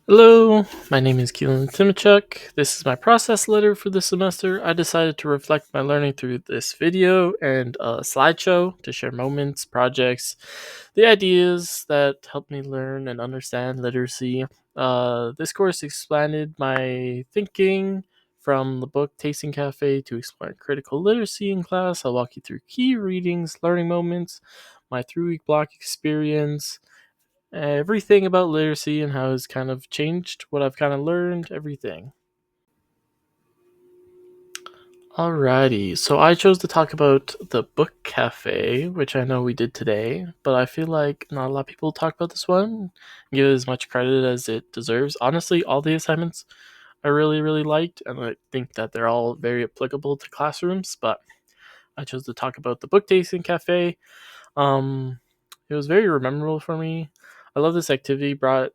Hello, my name is Keelin Achtemichuk. This is my process letter for this semester. I decided to reflect my learning through this video and a slideshow to share moments, projects, the ideas that helped me learn and understand literacy. This course expanded my thinking from the book Tasting Cafe to exploring critical literacy in class. I'll walk you through key readings, learning moments, my 3-week block experience, everything about literacy and how it's kind of changed what I've kind of learned, everything. Alrighty, so I chose to talk about the book cafe, which I know we did today, but I feel like not a lot of people talk about this one, give it as much credit as it deserves. Honestly, all the assignments I really, really liked, and I think that they're all very applicable to classrooms, but I chose to talk about the book tasting cafe. Um, it was very memorable for me. I love this activity. Brought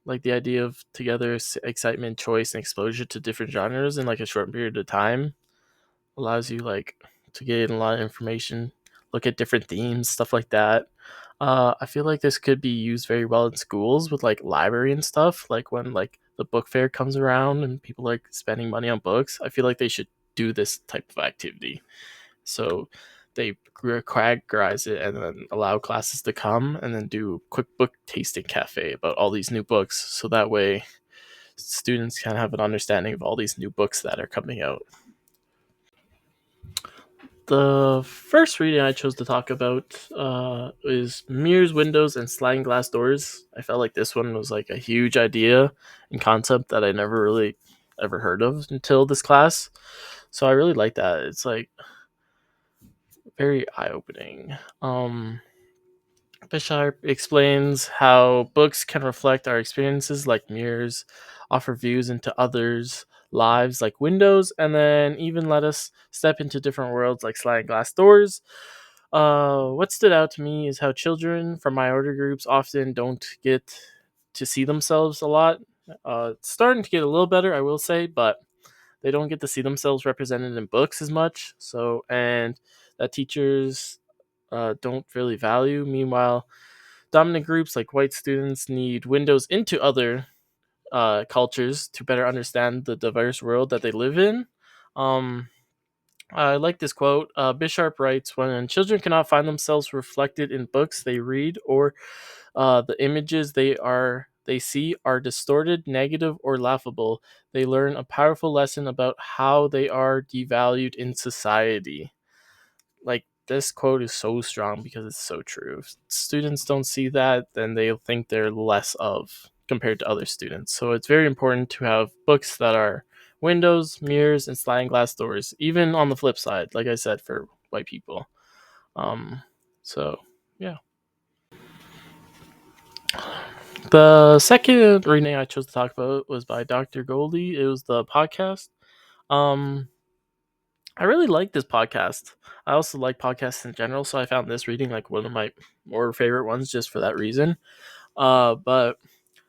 like the idea of together excitement, choice, and exposure to different genres in like a short period of time. Allows you like to get a lot of information, look at different themes, stuff like that. I feel like this could be used very well in schools with like library and stuff. Like when like the book fair comes around and people like spending money on books, I feel like they should do this type of activity. So they categorize it and then allow classes to come and then do quick book tasting cafe about all these new books. So that way students can have an understanding of all these new books that are coming out. The first reading I chose to talk about is Mirrors, Windows, and Sliding Glass Doors. I felt like this one was like a huge idea and concept that I never really ever heard of until this class. So I really like that. It's like very eye opening. Bishop explains how books can reflect our experiences like mirrors, offer views into others' lives like windows, and then even let us step into different worlds like sliding glass doors. What stood out to me is how children from minority groups often don't get to see themselves a lot. It's starting to get a little better, I will say, but they don't get to see themselves represented in books as much. So, and that teachers don't really value. Meanwhile, dominant groups like white students need windows into other cultures to better understand the diverse world that they live in. Um, I like this quote. Bishop writes, "When children cannot find themselves reflected in books they read, or the images they see are distorted, negative, or laughable, they learn a powerful lesson about how they are devalued in society." Like this quote is so strong because it's so true. If students don't see that, then they'll think they're less of compared to other students. So it's very important to have books that are windows, mirrors, and sliding glass doors. Even on the flip side, like I said, for white people. Um, so yeah. The second reading I chose to talk about was by Dr. Goldie. It was the podcast. Um, I really like this podcast. I also like podcasts in general, so I found this reading like one of my more favorite ones just for that reason. But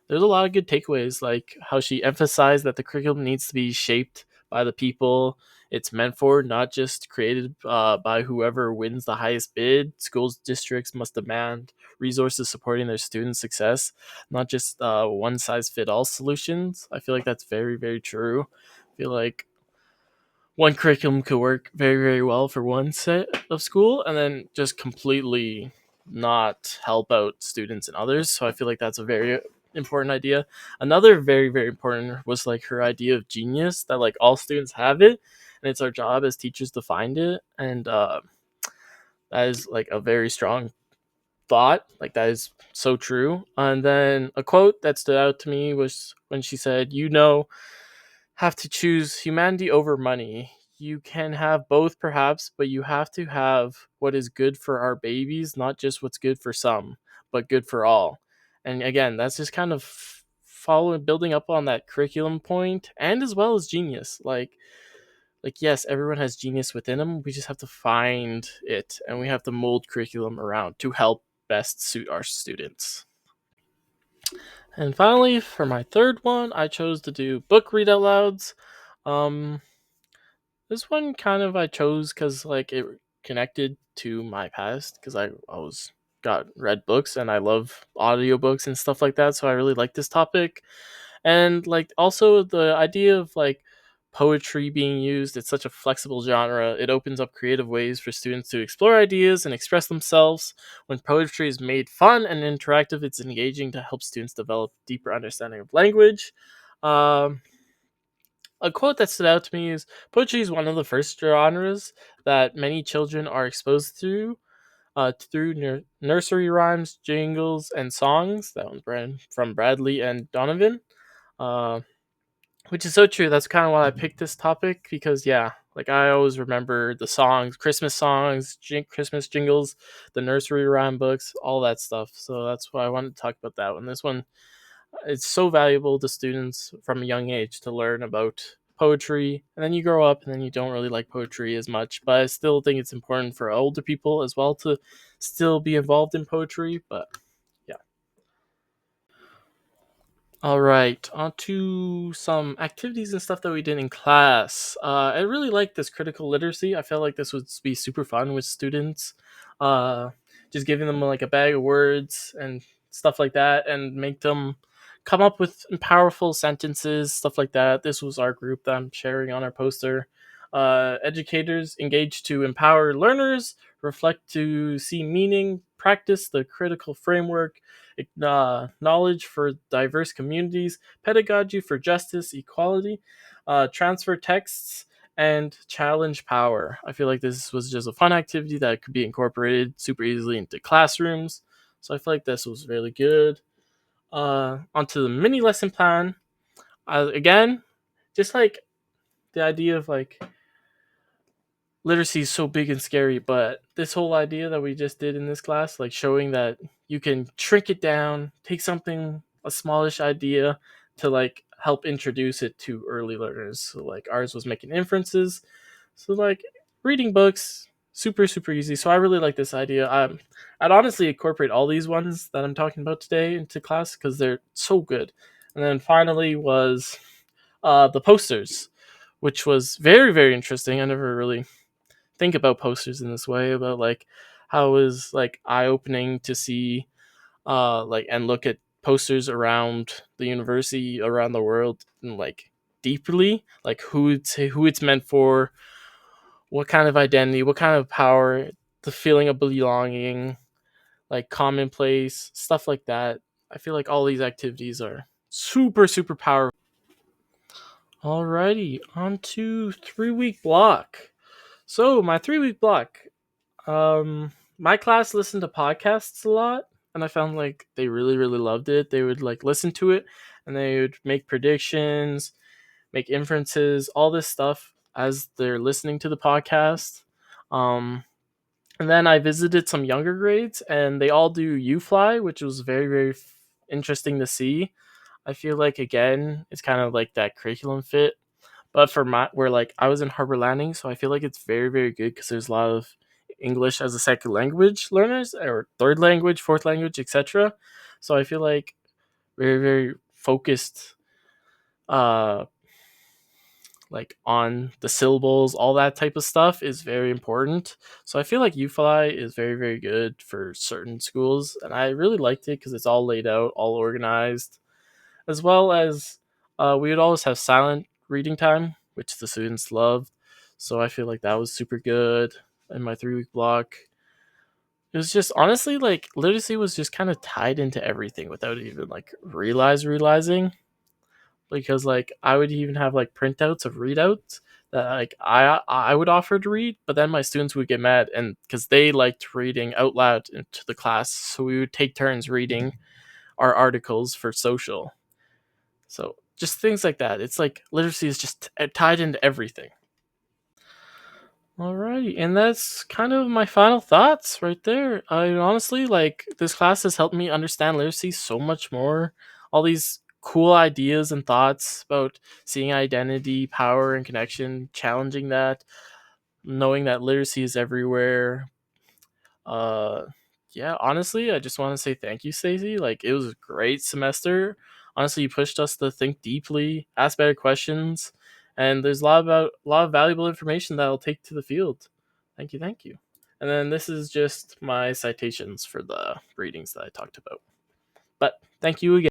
there's a lot of good takeaways, like how she emphasized that the curriculum needs to be shaped by the people it's meant for, not just created by whoever wins the highest bid. Schools districts must demand resources supporting their students' success, not just one size fit all solutions. I feel like that's very, very true. I feel like one curriculum could work very, very well for one set of school and then just completely not help out students in others. So I feel like that's a very important idea. Another very, very important was like her idea of genius, that like all students have it and it's our job as teachers to find it. And that is like a very strong thought. Like that is so true. And then a quote that stood out to me was when she said, have to choose humanity over money. You can have both, perhaps, but you have to have what is good for our babies, not just what's good for some, but good for all. And again, that's just kind of following, building up on that curriculum point, and as well as genius. Like yes, everyone has genius within them. We just have to find it, and we have to mold curriculum around to help best suit our students. And finally, for my third one, I chose to do book read out louds. Um, This one kind of I chose because like it connected to my past because I always got read books and I love audiobooks and stuff like that. So I really like this topic. And like also the idea of like poetry being used, it's such a flexible genre. It opens up creative ways for students to explore ideas and express themselves. When poetry is made fun and interactive, it's engaging to help students develop deeper understanding of language. um, a quote that stood out to me is, poetry is one of the first genres that many children are exposed to through nursery rhymes, jingles, and songs. That one's from Bradley and Donovan. Uh, which is so true. That's kind of why I picked this topic because, yeah, like I always remember the songs, Christmas songs, Christmas jingles, the nursery rhyme books, all that stuff. So that's why I wanted to talk about that one. This one, it's so valuable to students from a young age to learn about poetry. And then you grow up and then you don't really like poetry as much. But I still think it's important for older people as well to still be involved in poetry. But yeah. All right, on to some activities and stuff that we did in class. I really like this critical literacy. I felt like this would be super fun with students. Uh, just giving them like a bag of words and stuff like that, and make them come up with powerful sentences, stuff like that. This was our group that I'm sharing on our poster. Educators engage to empower learners, reflect to see meaning, practice the critical framework, knowledge for diverse communities, pedagogy for justice, equality, transfer texts, and challenge power. I feel like this was just a fun activity that could be incorporated super easily into classrooms. So I feel like this was really good. Onto the mini lesson plan. Again, just like the idea of like literacy is so big and scary, but this whole idea that we just did in this class, like showing that you can shrink it down, take something, a smallish idea, to like help introduce it to early learners. So like ours was making inferences. So like reading books, super super easy. So I really like this idea. I'd honestly incorporate all these ones that I'm talking about today into class because they're so good. And then finally was the posters, which was very very interesting. I never really think about posters in this way, about like how it was like eye opening to see like and look at posters around the university, around the world, and like deeply like who it's meant for, what kind of identity, what kind of power, the feeling of belonging, like commonplace stuff like that. I feel like all these activities are super super powerful. Alrighty, on to 3 week block. So my 3 week block. My class listened to podcasts a lot, and I found like they really, really loved it. They would like listen to it, and they would make predictions, make inferences, all this stuff as they're listening to the podcast. Um, and then I visited some younger grades, and they all do UFly, which was very, very interesting to see. I feel like again, it's kind of like that curriculum fit, but for my where like I was in Harbor Landing, so I feel like it's very very good because there's a lot of English as a second language learners or third language, fourth language, etc. So I feel like very very focused, uh, like on the syllables, all that type of stuff is very important. So I feel like UFly is very very good for certain schools, and I really liked it because it's all laid out, all organized, as well as we would always have silent reading time, which the students loved. So I feel like that was super good in my 3 week block. It was just honestly like literacy was just kind of tied into everything without even like realizing, because like I would even have like printouts of readouts that like I would offer to read, but then my students would get mad, and because they liked reading out loud into the class, so we would take turns reading our articles for social. So just things like that. It's like literacy is just tied into everything. Alrighty, and that's kind of my final thoughts right there. I honestly like this class has helped me understand literacy so much more. All these cool ideas and thoughts about seeing identity, power, and connection, challenging that, knowing that literacy is everywhere. Uh, yeah, honestly, I just want to say thank you, Stacey. Like, it was a great semester. Honestly, you pushed us to think deeply, ask better questions, and there's a lot of valuable information that I'll take to the field. Thank you, thank you. And then this is just my citations for the readings that I talked about. But thank you again.